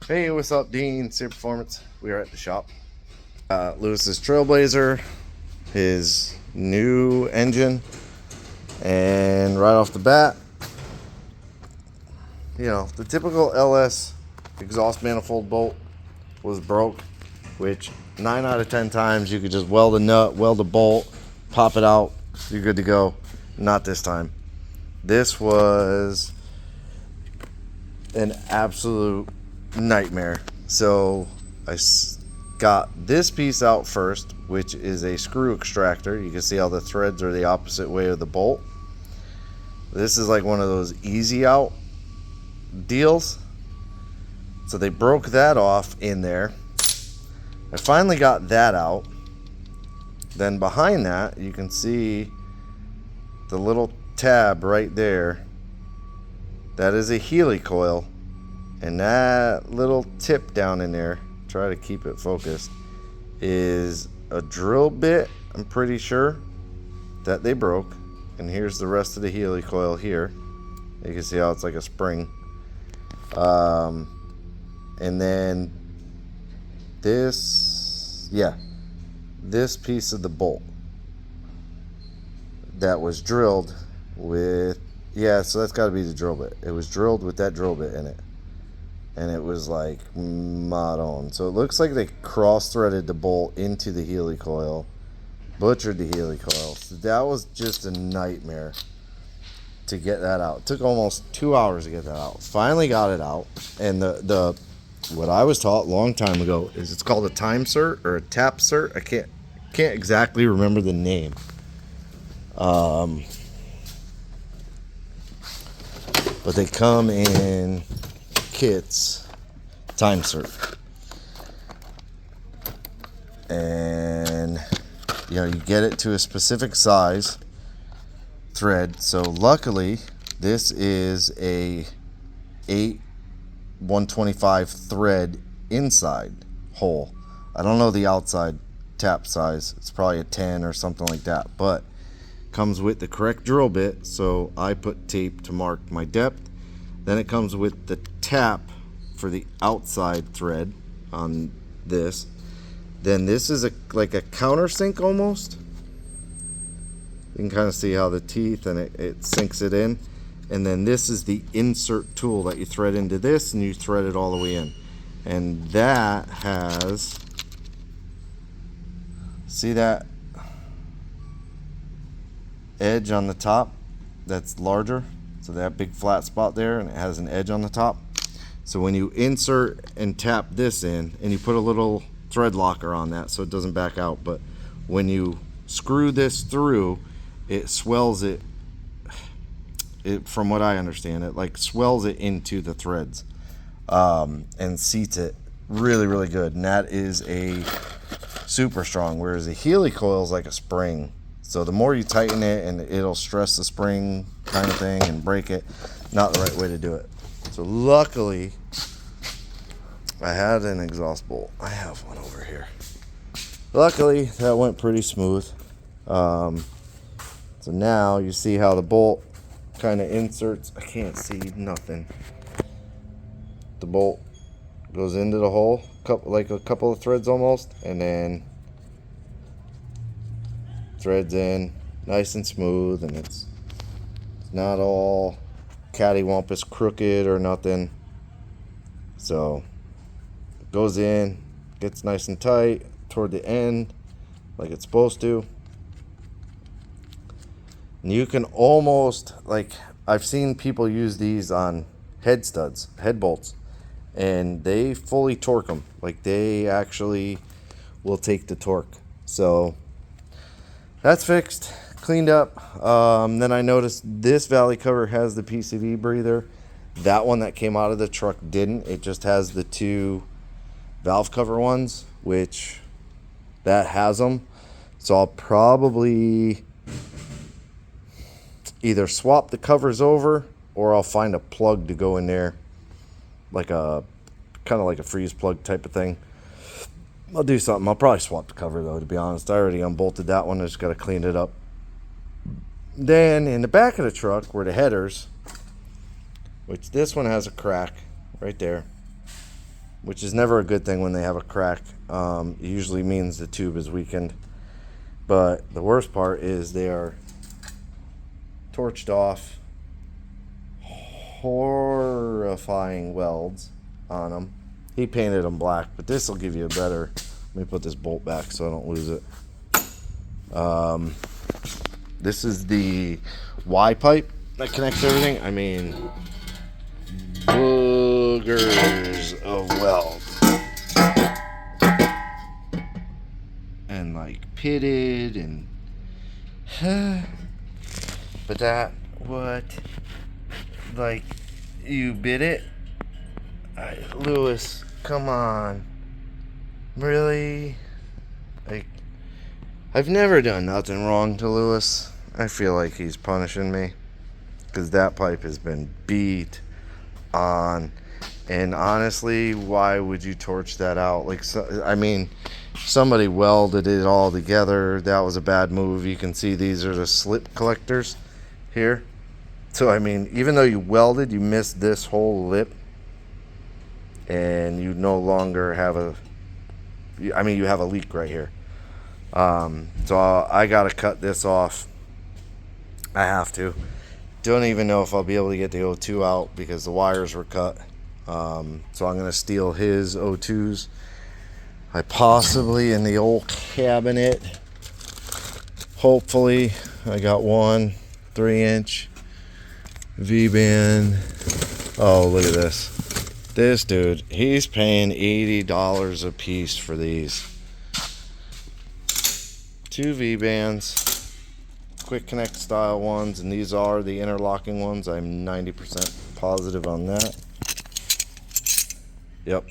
Hey, what's up, Dean? Super Performance. We are at the shop. Lewis's Trailblazer, his new engine, and right off the bat, the typical LS exhaust manifold bolt was broke, which 9 out of 10 times you could just weld a nut, weld a bolt, pop it out, you're good to go. Not this time. This was an absolute nightmare. So I got this piece out first, which is a screw extractor. You can see how the threads are the opposite way of the bolt. This is like one of those easy out deals. So they broke that off in there. I finally got that out. Then behind that, you can see the little tab right there. That is a helicoil. And that little tip down in there, try to keep it focused, is a drill bit, I'm pretty sure, that they broke. And here's the rest of the helicoil here. You can see how it's like a spring. And then this piece of the bolt that was drilled with, so that's got to be the drill bit. It was drilled with that drill bit in it. And it was like mod on. So it looks like they cross-threaded the bolt into the helicoil, butchered the helicoil. So that was just a nightmare to get that out. It took almost 2 hours to get that out. Finally got it out. And the what I was taught a long time ago is it's called a time cert or a tap cert. I can't exactly remember the name. But they come in kits, time cert, and you get it to a specific size thread. So luckily this is a 125 thread inside hole. I don't know the outside tap size. It's probably a 10 or something like that, but comes with the correct drill bit. So I put tape to mark my depth. Then it comes with the tap for the outside thread on this. Then this is like a countersink almost. You can kind of see how the teeth and it sinks it in. And then this is the insert tool that you thread into this, and you thread it all the way in. And that has, see that edge on the top that's larger? So that big flat spot there, and it has an edge on the top. So when you insert and tap this in, and you put a little thread locker on that so it doesn't back out, but when you screw this through, it swells it, from what I understand, it like swells it into the threads, and seats it really, really good. And that is a super strong, whereas the helicoil is like a spring. So the more you tighten it, and it'll stress the spring kind of thing and break it. Not the right way to do it. So luckily, I had an exhaust bolt. I have one over here. Luckily, that went pretty smooth. So now you see how the bolt kind of inserts. I can't see nothing. The bolt goes into the hole, like a couple of threads almost, and then threads in nice and smooth, and it's not all cattywampus crooked or nothing. So it goes in, gets nice and tight toward the end like it's supposed to. And you can almost, like, I've seen people use these on head studs, head bolts, and they fully torque them. Like, they actually will take the torque. So that's fixed, cleaned up. Then I noticed this valley cover has the PCV breather. That one that came out of the truck didn't. It just has the two valve cover ones, which that has them. So I'll probably either swap the covers over, or I'll find a plug to go in there, like a kind of like a freeze plug type of thing. I'll do something. I'll probably swap the cover though, to be honest. I already unbolted that one. I just got to clean it up. Then in the back of the truck were the headers, which this one has a crack right there. which is never a good thing when they have a crack. It usually means the tube is weakened. But the worst part is they are torched off, horrifying welds on them. He painted them black, but this will give you a better. Let me put this bolt back so I don't lose it. This is the Y pipe that connects everything. I mean, boogers of weld. And like pitted and but that what like you bit it. Lewis, come on, really? Like, I've never done nothing wrong to Lewis. I feel like he's punishing me because that pipe has been beat on. And honestly, why would you torch that out? Like, I mean, somebody welded it all together. That was a bad move. You can see these are the slip collectors here. So, I mean, even though you welded, you missed this whole lip. And you no longer have you have a leak right here. So I got to cut this off. I have to. Don't even know if I'll be able to get the O2 out because the wires were cut. So I'm going to steal his O2s. I possibly in the old cabinet. Hopefully, I got one 3-inch V-band. Oh, look at this. This dude, he's paying $80 a piece for these. 2 V-bands, quick connect style ones, and these are the interlocking ones. I'm 90% positive on that. Yep,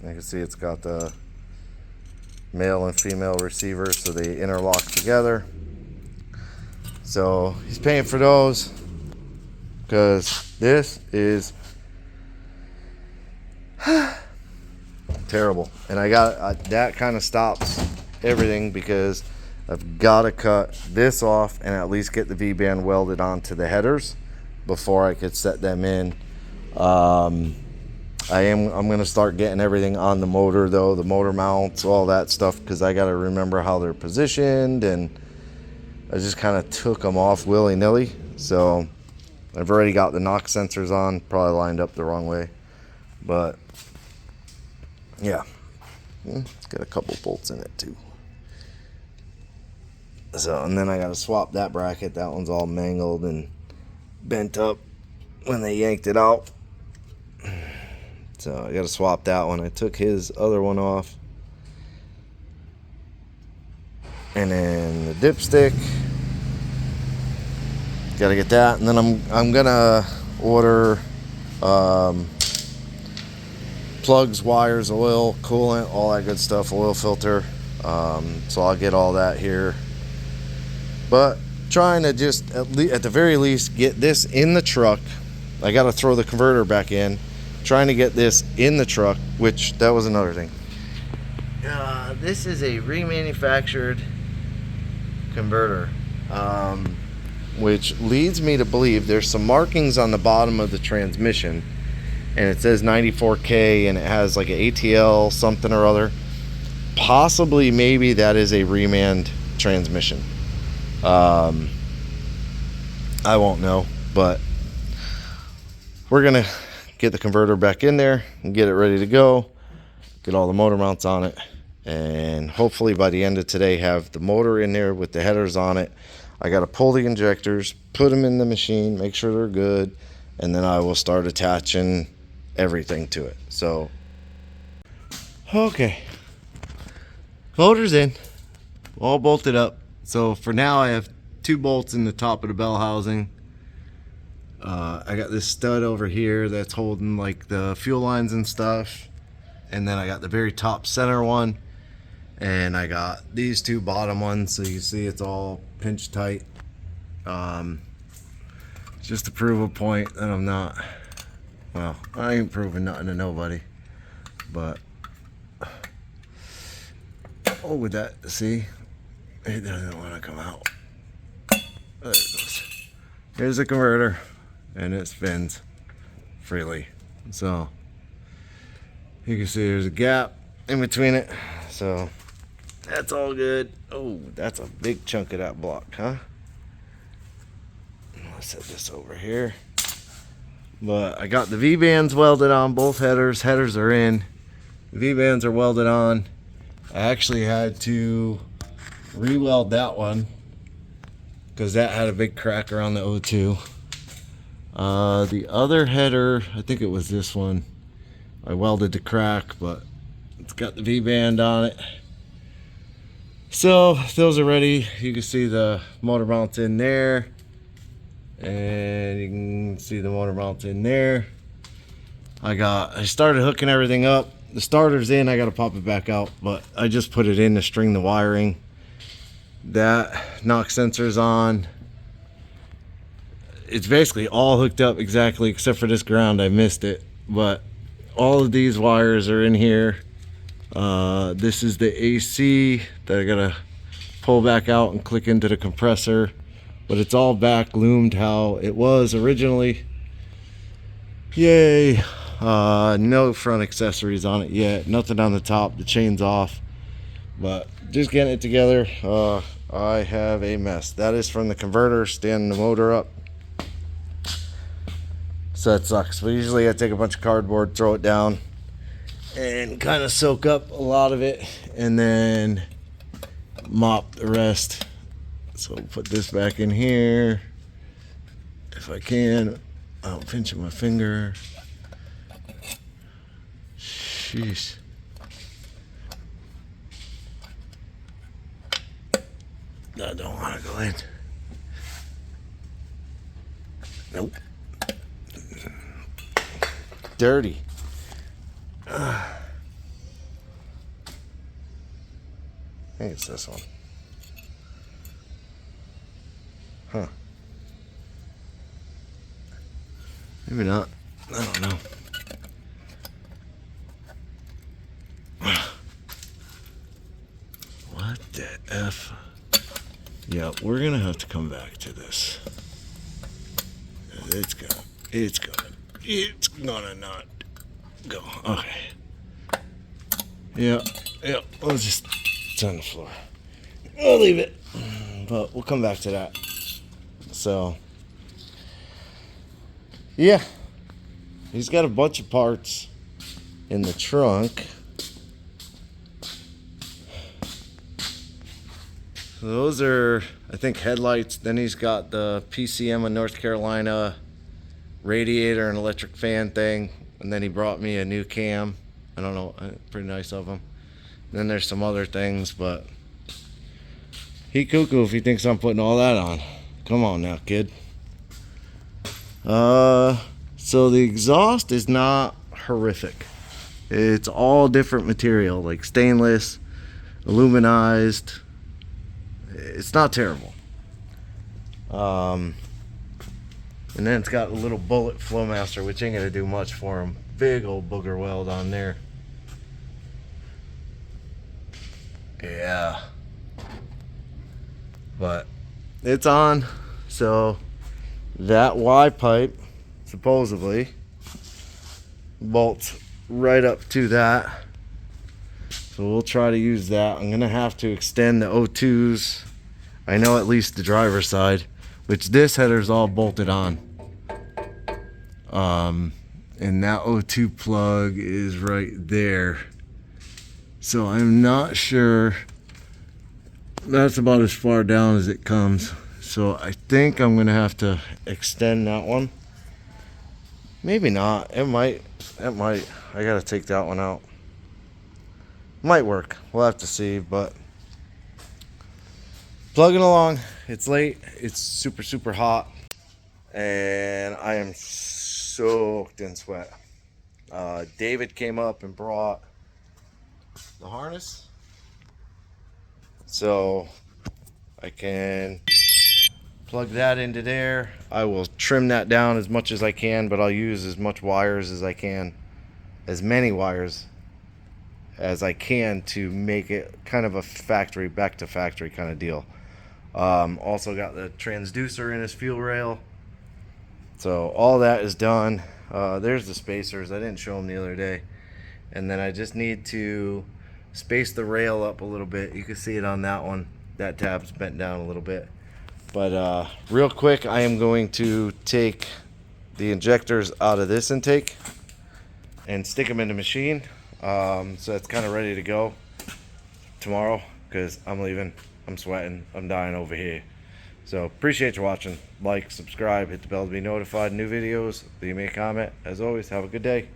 you can see it's got the male and female receiver, so they interlock together. So he's paying for those because this is terrible. And I got that kind of stops everything because I've got to cut this off and at least get the V-band welded onto the headers before I could set them in. I'm going to start getting everything on the motor though, the motor mounts, all that stuff, because I got to remember how they're positioned, and I just kind of took them off willy-nilly. So I've already got the knock sensors on, probably lined up the wrong way, but yeah, it's got a couple bolts in it too. So, and then I got to swap that bracket. That one's all mangled and bent up when they yanked it out. So I got to swap that one. I took his other one off. And then the dipstick. Got to get that. And then I'm going to order plugs, wires, oil, coolant, all that good stuff, oil filter. So I'll get all that here. But trying to just at the very least get this in the truck. I got to throw the converter back in. Trying to get this in the truck, which that was another thing. This is a remanufactured converter, which leads me to believe there's some markings on the bottom of the transmission, and it says 94K, and it has like an ATL something or other. Possibly, maybe that is a remand transmission. I won't know, but we're gonna get the converter back in there and get it ready to go, get all the motor mounts on it, and hopefully by the end of today have the motor in there with the headers on it. I got to pull the injectors, put them in the machine, make sure they're good, and then I will start attaching everything to it. So okay, motor's in, all bolted up. So for now I have 2 bolts in the top of the bell housing. I got this stud over here that's holding like the fuel lines and stuff, and then I got the very top center one, and I got these 2 bottom ones, so you can see it's all pinch tight. Just to prove a point that I'm not, well, I ain't proving nothing to nobody, but oh, with that, see, it doesn't want to come out. There it goes. Here's the converter, and it spins freely. So You can see there's a gap in between it, so that's all good. Oh, that's a big chunk of that block, huh? Let's set this over here. But I got the V-bands welded on both headers. Headers are in. The V-bands are welded on. I actually had to re-weld that one because that had a big crack around the O2. The other header, I think it was this one, I welded the crack, but it's got the V-band on it. So those are ready. You can see the motor mounts in there, and you can see the motor mounts in there. I started hooking everything up. The starter's in. I got to pop it back out, but I just put it in to string the wiring. That knock sensor's on. It's basically all hooked up exactly except for this ground. I missed it, but all of these wires are in here. This is the AC that I gotta pull back out and click into the compressor, but it's all back loomed how it was originally. Yay. No front accessories on it yet, nothing on the top. The chain's off, but just getting it together. I have a mess. That is from the converter standing the motor up, so that sucks. But usually I take a bunch of cardboard, throw it down, and kind of soak up a lot of it, and then mop the rest. So put this back in here if I can. I'm pinching my finger. Jeez. I don't want to go in. Nope. Dirty. I think it's this one. Huh. Maybe not. I don't know. What the F? Yeah, we're gonna have to come back to this. It's gonna not go. Okay. Yeah, let's just, it's on the floor. I'll leave it, but we'll come back to that. So, yeah, he's got a bunch of parts in the trunk. So those are, I think, headlights. Then he's got the PCM of North Carolina radiator and electric fan thing. And then he brought me a new cam. I don't know, pretty nice of him. And then there's some other things, but he cuckoo if he thinks I'm putting all that on. Come on now, kid. So the exhaust is not horrific. It's all different material, like stainless, aluminized. It's not terrible. And then it's got a little bullet Flowmaster, which ain't gonna do much for him. Big old booger weld on there. Yeah. But it's on. So that Y pipe supposedly bolts right up to that. So we'll try to use that. I'm gonna have to extend the O2s. I know at least the driver's side, which this header's all bolted on. And that O2 plug is right there. So I'm not sure. That's about as far down as it comes. So I think I'm gonna have to extend that one. Maybe not. It might. I gotta take that one out. Might work. We'll have to see, but plugging along. It's late. It's super hot, and I am soaked in sweat. David came up and brought the harness, so I can plug that into there. I will trim that down as much as I can, but I'll use as much wires as I can, as many wires as I can, to make it kind of a factory, back to factory kind of deal. Also got the transducer in his fuel rail. So all that is done. There's the spacers. I didn't show them the other day. And then I just need to space the rail up a little bit. You can see it on that one. That tab's bent down a little bit. But real quick, I am going to take the injectors out of this intake and stick them in the machine. So it's kind of ready to go tomorrow because I'm leaving. I'm sweating. I'm dying over here. So appreciate you watching. Like, subscribe, hit the bell to be notified. New videos, leave me a comment. As always, have a good day.